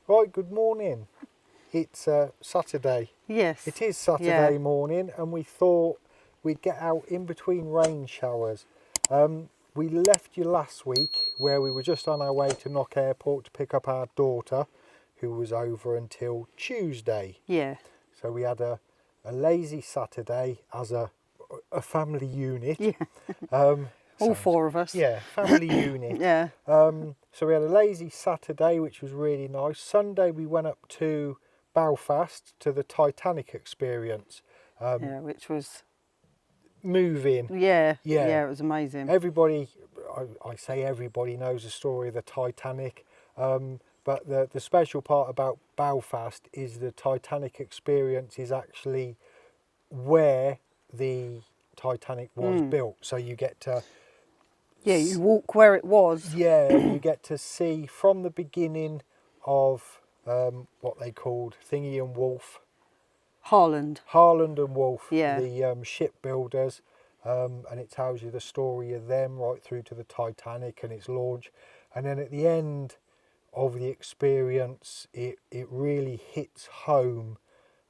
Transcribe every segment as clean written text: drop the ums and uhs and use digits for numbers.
Right, good morning. It's Saturday. Yes. It is Saturday morning, and we thought we'd get out in between rain showers. We left you last week where we were just on our way to Knock Airport to pick up our daughter, who was over until Tuesday. Yeah. So we had a lazy Saturday as a family unit. Yeah. All four of us. Yeah, family unit. Yeah. So we had a lazy Saturday, which was really nice. Sunday we went up to Belfast to the Titanic experience. Yeah, which was Moving. yeah, it was amazing. Everybody, I say everybody knows the story of the Titanic, but the special part about Belfast is the Titanic experience is actually where the Titanic was built. So you get to... Yeah, you walk where it was. Yeah, you get to see from the beginning of what they called Thingy and Wolf. Harland and Wolf, yeah. the shipbuilders, and it tells you the story of them right through to the Titanic and its launch. And then at the end of the experience, it really hits home.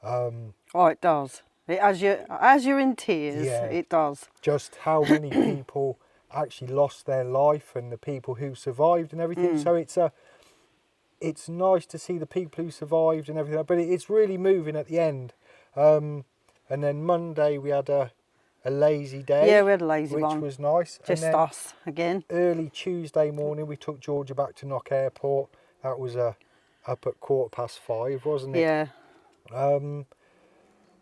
Oh, it does. As you're in tears, Yeah. it does. Just how many people actually lost their life and the people who survived and everything. So it's nice to see the people who survived and everything, but it's really moving at the end. And then Monday we had a lazy day. Yeah, we had a lazy one. Which was nice. Just and then us again. Early Tuesday morning we took Georgia back to Knock Airport. That was up at 5:15, wasn't it? Yeah.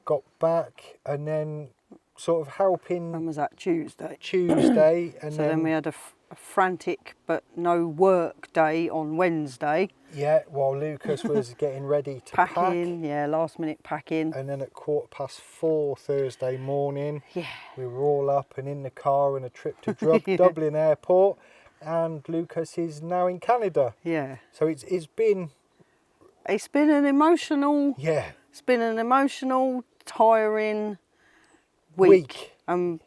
Got back and then sort of helping... When was that? Tuesday. Tuesday. And so then we had a frantic but no work day on Wednesday. Yeah, while Lucas was getting ready to packing, yeah, last minute packing. And then at 4:15 Thursday morning, yeah, we were all up and in the car and a trip to yeah. Dublin Airport, and Lucas is now in Canada. Yeah. So it's been an emotional. Yeah. It's been an emotional, tiring week. And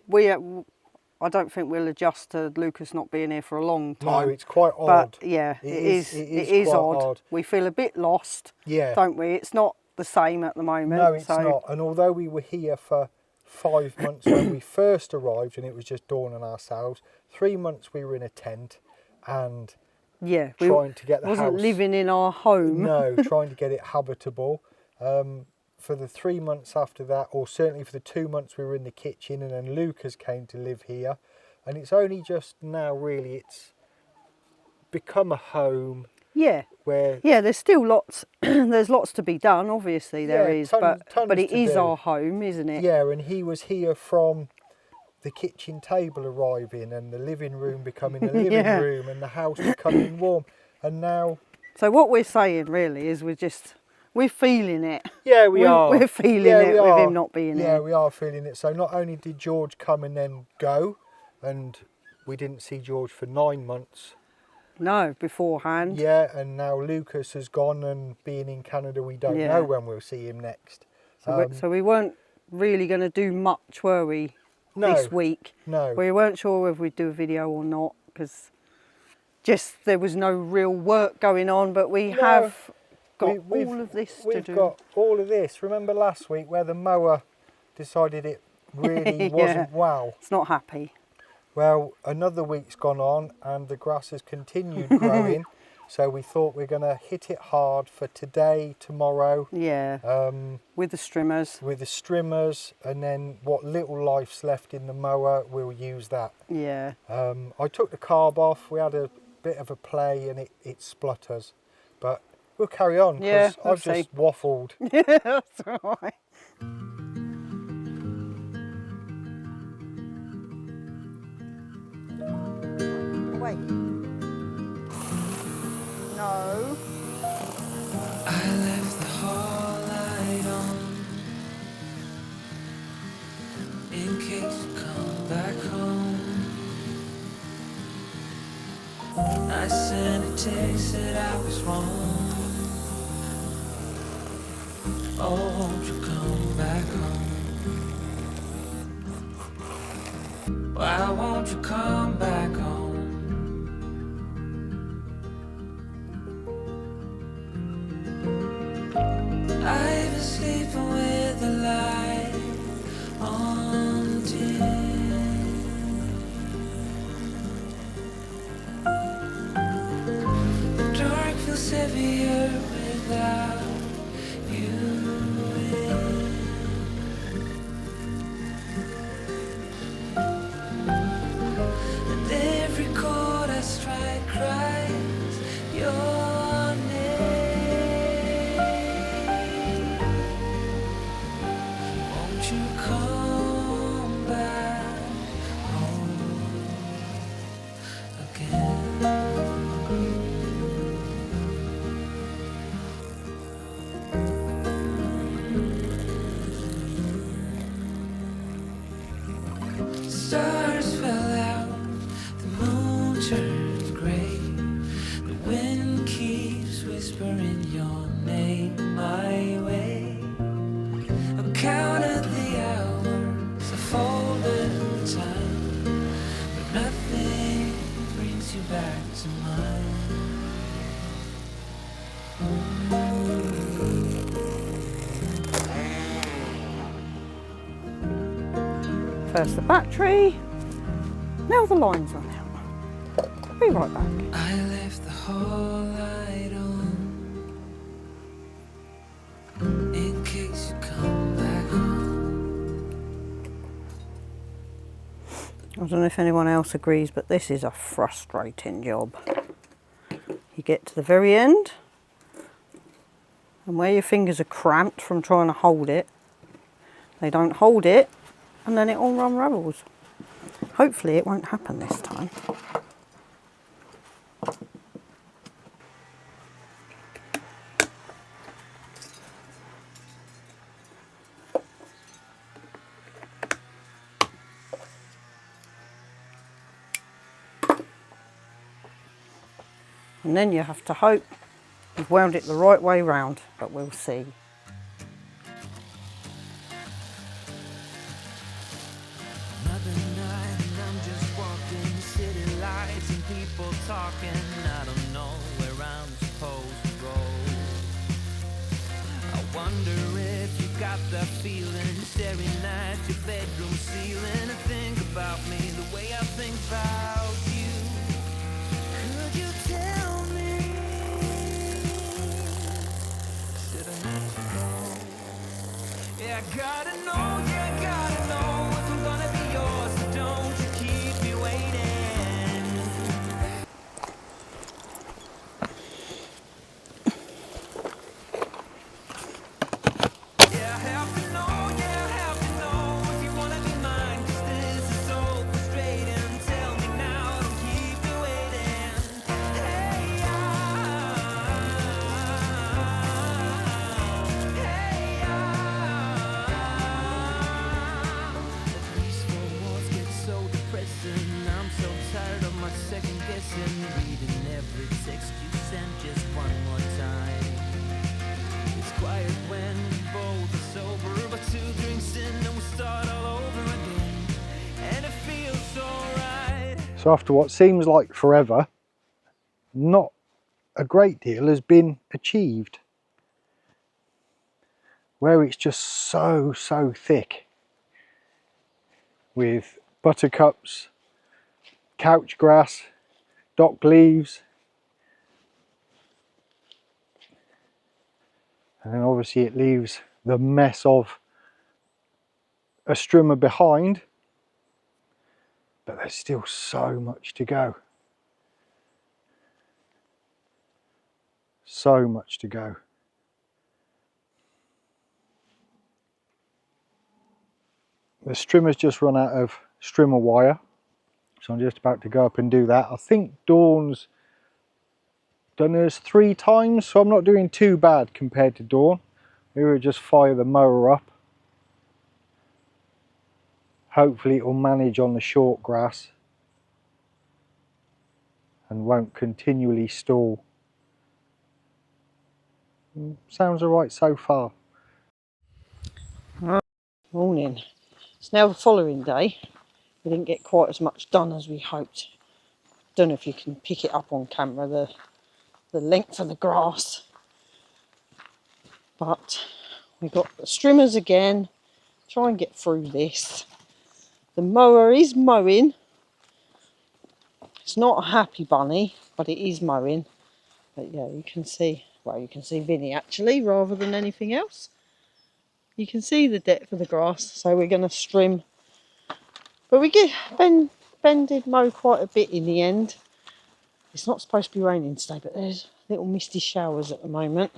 I don't think we'll adjust to Lucas not being here for a long time. No, it's quite odd. But yeah, it is odd. We feel a bit lost, yeah, don't we? It's not the same at the moment. No, it's not. And although we were here for 5 months when we first arrived and it was just dawn on ourselves, 3 months we were in a tent and trying to get the house... wasn't living in our home. No, trying to get it habitable. For the 3 months after that, or certainly for the 2 months we were in the kitchen, and then Lucas came to live here, and it's only just now really it's become a home. Yeah. Where there's still lots. There's lots to be done. Obviously there is, tons but it is our home, isn't it? Yeah, and he was here from the kitchen table arriving, and the living room becoming the living room, and the house becoming warm, and now. So what we're saying really is we're feeling it. Yeah, we are. We're feeling it with him not being here. Yeah, we are feeling it. So not only did George come and then go, and we didn't see George for 9 months. No, beforehand. Yeah, and now Lucas has gone, and being in Canada, we don't know when we'll see him next. So we weren't really going to do much, were we, this week? No. We weren't sure whether we'd do a video or not, because there was no real work going on, but we have... We've got all of this to do. We've got all of this. Remember last week where the mower decided it really wasn't well? It's not happy. Well, another week's gone on and the grass has continued growing. So we thought we're going to hit it hard for today, tomorrow. Yeah, with the strimmers. With the strimmers, and then what little life's left in the mower, we'll use that. Yeah. I took the carb off. We had a bit of a play and it splutters. But... we'll carry on, because I've just waffled. Yeah, that's all right. Wait. No. I left the hall light on in case you come back home. I sent a text that I was wrong. Oh, won't you come back home? Why won't you come back home? feels heavier without you. And every chord I strike cries your name. Won't you come back home again? Stars fell out, the moon turned gray. The wind keeps whispering your name my way. I've counted the hours, I've folded the time, but nothing brings you back to mine. First the battery, now the lines run out. Be right back. I left the whole light on in case you come back home. I don't know if anyone else agrees, but this is a frustrating job. You get to the very end, and where your fingers are cramped from trying to hold it, they don't hold it, and then it all unravels. Hopefully it won't happen this time. And then you have to hope you've wound it the right way round, but we'll see. Another night and I'm just walking the city lights and people talking. I don't know where I'm supposed to go. I wonder if you got that feeling, staring at your bedroom ceiling and think about me the way I think about you. Could you tell me? Should I let you go? Yeah, I gotta know, yeah, I gotta know if I'm gonna be yours, so don't you keep me waiting. Yeah, I have to know, yeah, I have to know if you wanna be mine, 'cause this is so frustrating. Tell me now, don't keep me waiting. Hey, the peaceful wars get so depressing. I'm so tired of my second guessing. Reading every text you sent just one more time. It's quiet when we both are sober, but 2 drinks in and we start all over again. And it feels so right. So after what seems like forever, not a great deal has been achieved. Where it's just so thick with buttercups, couch grass, dock leaves, and then obviously it leaves the mess of a strimmer behind, but there's still so much to go. So much to go. The strimmer's just run out of strimmer wire, so I'm just about to go up and do that. I think Dawn's done hers 3 times, so I'm not doing too bad compared to Dawn. We will just fire the mower up. Hopefully it will manage on the short grass and won't continually stall. Sounds alright so far. Morning. It's now the following day. We didn't get quite as much done as we hoped. Don't know if you can pick it up on camera, the length of the grass. But we got the strimmers again. Try and get through this. The mower is mowing. It's not a happy bunny, but it is mowing. But yeah, you can see, well, you can see Vinny actually rather than anything else. You can see the depth of the grass, so we're going to strim. But we get Ben did mow quite a bit in the end. It's not supposed to be raining today, but there's little misty showers at the moment.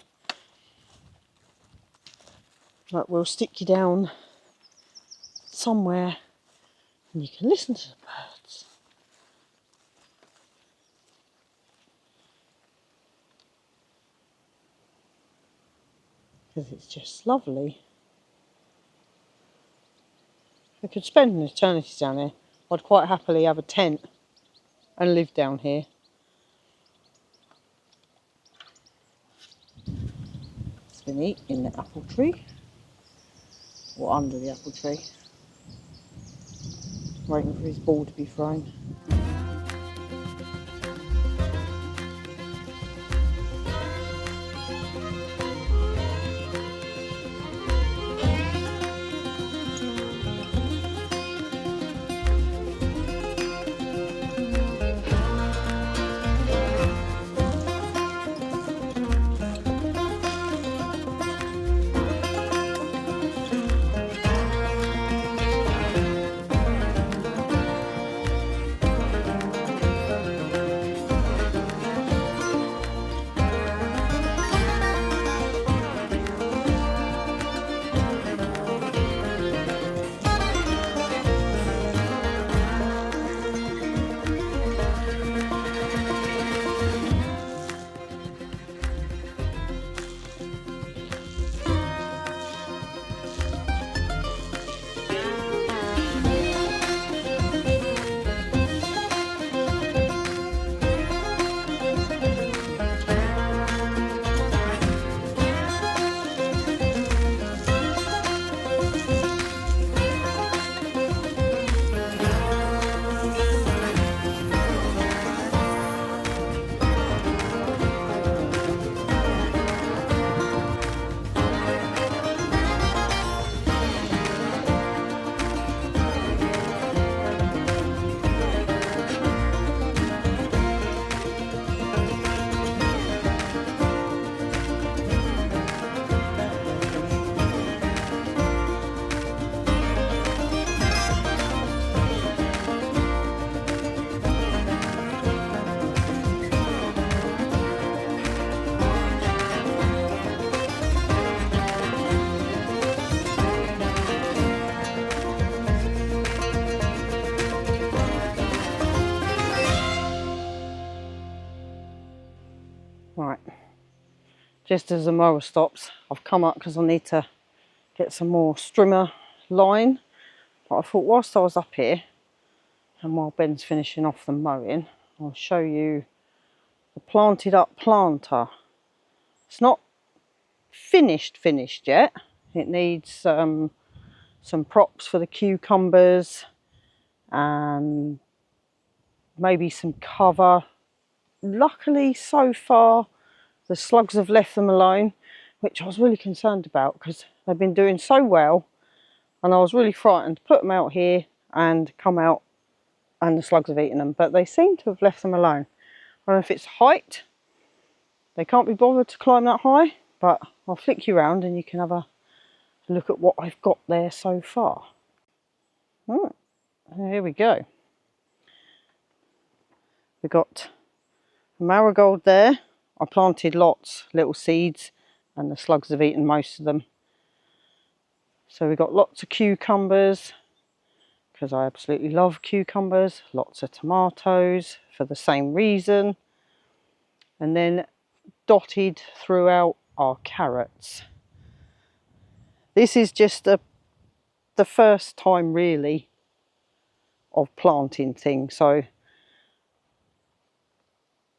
Like, we'll stick you down somewhere and you can listen to the birds. Because it's just lovely. I could spend an eternity down here. I'd quite happily have a tent and live down here. It's been eaten in the apple tree, or under the apple tree, waiting for his ball to be thrown. Right, just as the mower stops, I've come up because I need to get some more strimmer line. But I thought whilst I was up here, and while Ben's finishing off the mowing, I'll show you the planted up planter. It's not finished yet. It needs some props for the cucumbers and maybe some cover. Luckily so far the slugs have left them alone, which I was really concerned about because they've been doing so well, and I was really frightened to put them out here and come out and the slugs have eaten them, but they seem to have left them alone. I don't know if it's height, they can't be bothered to climb that high, but I'll flick you around and you can have a look at what I've got there so far. Right, here we go. We've got marigold there. I planted lots, little seeds, and the slugs have eaten most of them. So we've got lots of cucumbers, because I absolutely love cucumbers. Lots of tomatoes for the same reason. And then dotted throughout are carrots. This is just the first time really of planting things, so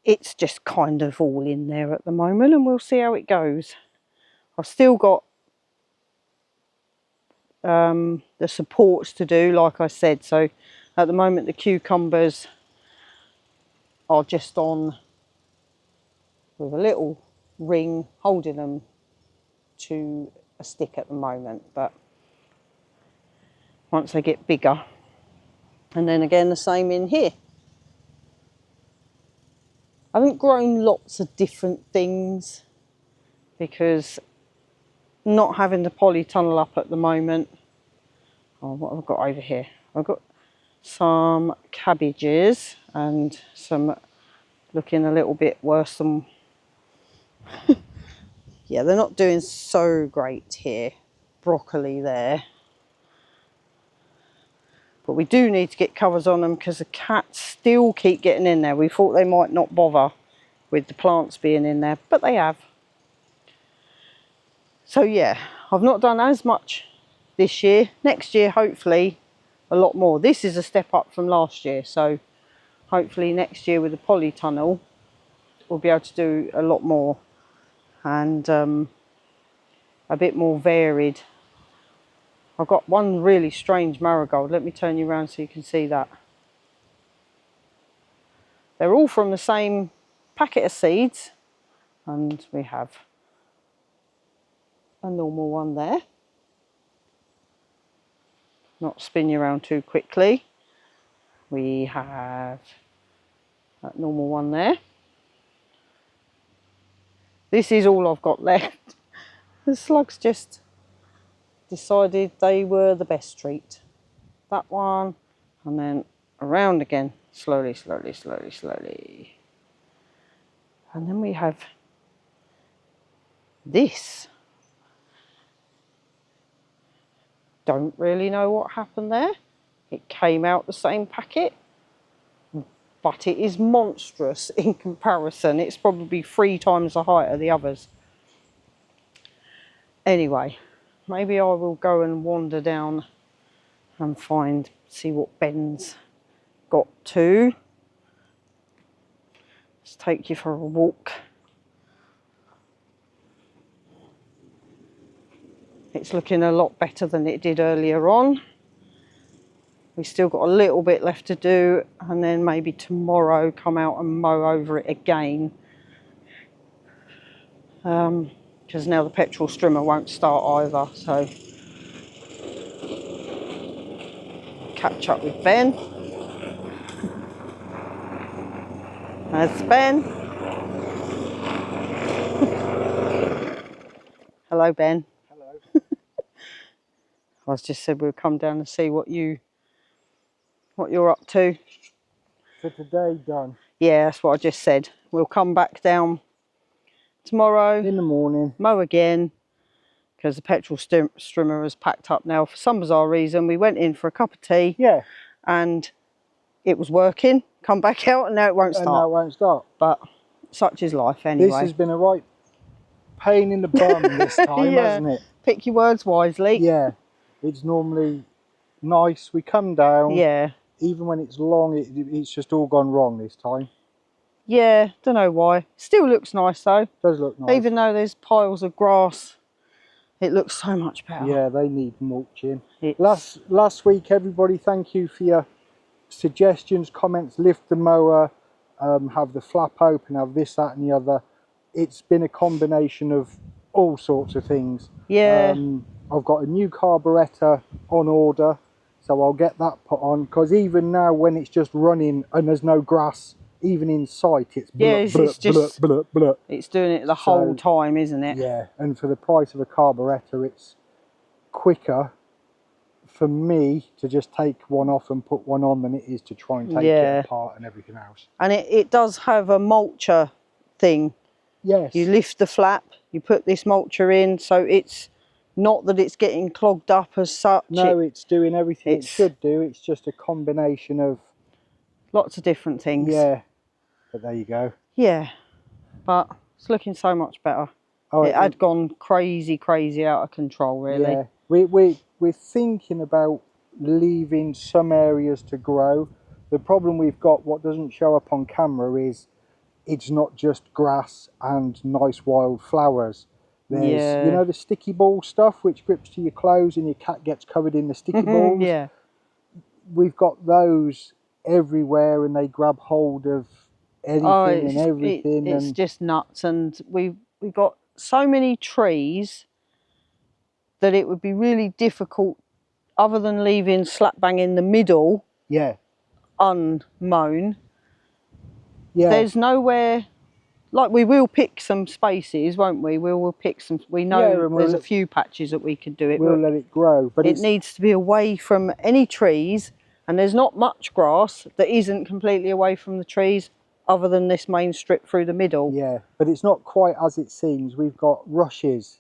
it's just kind of all in there at the moment, and we'll see how it goes. I've still got the supports to do, like I said. So at the moment the cucumbers are just on with a little ring holding them to a stick at the moment, but once they get bigger, and then again the same in here. I haven't grown lots of different things because not having the polytunnel up at the moment. Oh, what have I got over here? I've got some cabbages and some looking a little bit worse than... yeah, they're not doing so great here. Broccoli there. But we do need to get covers on them because the cats still keep getting in there. We thought they might not bother with the plants being in there, but they have. So yeah, I've not done as much this year. Next year, hopefully, a lot more. This is a step up from last year, so hopefully next year with the polytunnel, we'll be able to do a lot more and a bit more varied. I've got one really strange marigold. Let me turn you around so you can see that. They're all from the same packet of seeds, and we have a normal one there. Not spin you around too quickly. We have that normal one there. This is all I've got left. The slugs just decided they were the best treat. That one, and then around again, slowly, slowly, slowly, slowly. And then we have this. Don't really know what happened there. It came out the same packet, but it is monstrous in comparison. It's probably 3 times the height of the others. Anyway, maybe I will go and wander down and see what Ben's got to. Let's take you for a walk. It's looking a lot better than it did earlier on. We've still got a little bit left to do, and then maybe tomorrow come out and mow over it again. Because now the petrol strimmer won't start either, so catch up with Ben. There's Ben. Hello, Ben. Hello. I just said we'll come down and see what you're up to. For today, done. Yeah, that's what I just said. We'll come back down tomorrow In the morning. mow again, because the petrol strimmer is packed up now for some bizarre reason. We went in for a cup of tea, Yeah. and it was working. Come back out and now it won't start. And now it won't start. But such is life anyway. This has been a right pain in the bum this time, Yeah. hasn't it? Pick your words wisely. Yeah. It's normally nice. We come down. Yeah. Even when it's long, it's just all gone wrong this time. Yeah, don't know why. Still looks nice though. Does look nice. Even though there's piles of grass, it looks so much better. Yeah, they need mulching. Last week, everybody, thank you for your suggestions, comments. Lift the mower, have the flap open, have this, that, and the other. It's been a combination of all sorts of things. Yeah. I've got a new carburettor on order, so I'll get that put on. Because even now, when it's just running and there's no grass even in sight, it's it's doing it the whole time, isn't it? Yeah, and for the price of a carburettor, it's quicker for me to just take one off and put one on than it is to try and take it apart and everything else. And it does have a mulcher thing. Yes. You lift the flap, you put this mulcher in, so it's not that it's getting clogged up as such. No, it's doing everything it should do. It's just a combination of lots of different things. Yeah, but there you go. Yeah, but it's looking so much better. Oh, it had gone crazy out of control, really. Yeah, we're thinking about leaving some areas to grow. The problem we've got, what doesn't show up on camera, is it's not just grass and nice wild flowers. There's, you know, the sticky ball stuff which grips to your clothes and your cat gets covered in the sticky balls? Yeah. We've got those everywhere and they grab hold of anything and everything. It's just nuts. And we've got so many trees that it would be really difficult, other than leaving slap bang in the middle unmown, Yeah. There's nowhere, like we will pick some spaces, won't we? We'll pick some, we know Yeah, and there's a few patches that we could do it, we'll but let it grow. But it needs to be away from any trees, and there's not much grass that isn't completely away from the trees other than this main strip through the middle. yeah, but it's not quite as it seems. We've got rushes.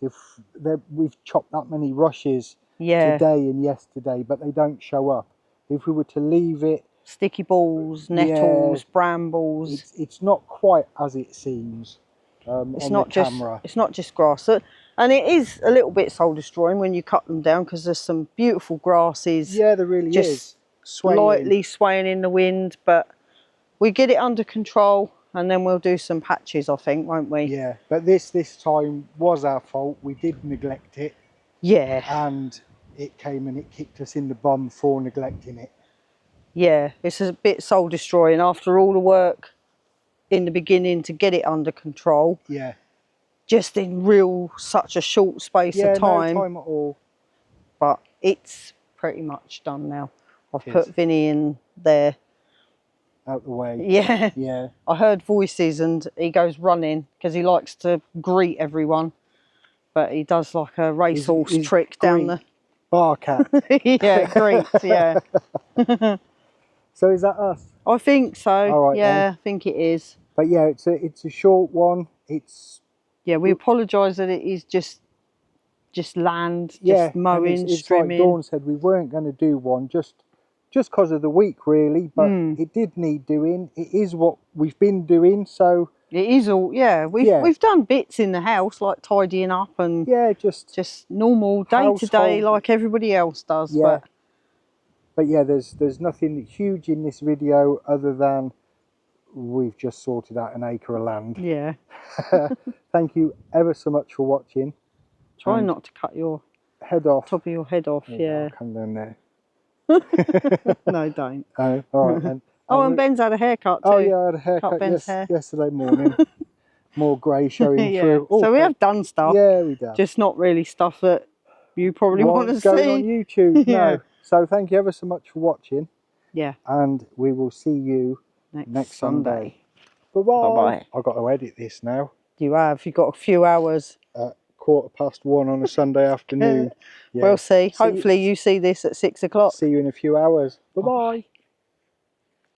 We've chopped that many rushes Yeah. today and yesterday, but they don't show up. If we were to leave it, Sticky balls, nettles, brambles. it's not quite as it seems It's on not the just camera. it's not just grass, and it is a little bit soul destroying when you cut them down, because there's some beautiful grasses. Yeah, there really just is. Swaying. lightly swaying in the wind, but we get it under control, and then we'll do some patches, I think, won't we? Yeah, but this time was our fault. We did neglect it. Yeah. And it came and it kicked us in the bum for neglecting it. Yeah, it's a bit soul destroying after all the work in the beginning to get it under control. Yeah. Just in such a short space of time. No time at all. But it's pretty much done now. I've It put is. Vinny in there. Out the way. Yeah. Yeah. I heard voices and he goes running because he likes to greet everyone. But he does like a racehorse trick down the... Bark at. Yeah, greets, yeah. So is that us? I think so. All right, yeah, then. I think it is. But yeah, it's a short one. Yeah, we apologise that it is just land, yeah, just mowing, it's trimming. like Dawn said, we weren't going to do one just because of the week, really. But it did need doing. It is what we've been doing. So it is all. Yeah, we've done bits in the house like tidying up and just normal day to day like everybody else does. Yeah. But yeah, there's nothing huge in this video other than we've just sorted out an acre of land. Yeah. Thank you ever so much for watching. Try not to cut your head off. Top of your head off, yeah. I'll come down there. No, don't. Oh, all right then. Oh, and Ben's had a haircut too. Oh yeah, I had a haircut yesterday morning. More grey showing through. Oh, so we have done stuff. Yeah, we done. Just not really stuff that you probably want to see. Going on YouTube, Yeah. no. So thank you ever so much for watching. Yeah. And we will see you next Sunday. Bye-bye. Bye-bye. I've got to edit this now. You have. You've got a few hours. 1:15 on a Sunday afternoon. Yeah. We'll see. Hopefully you see this at 6 o'clock. See you in a few hours. Bye-bye.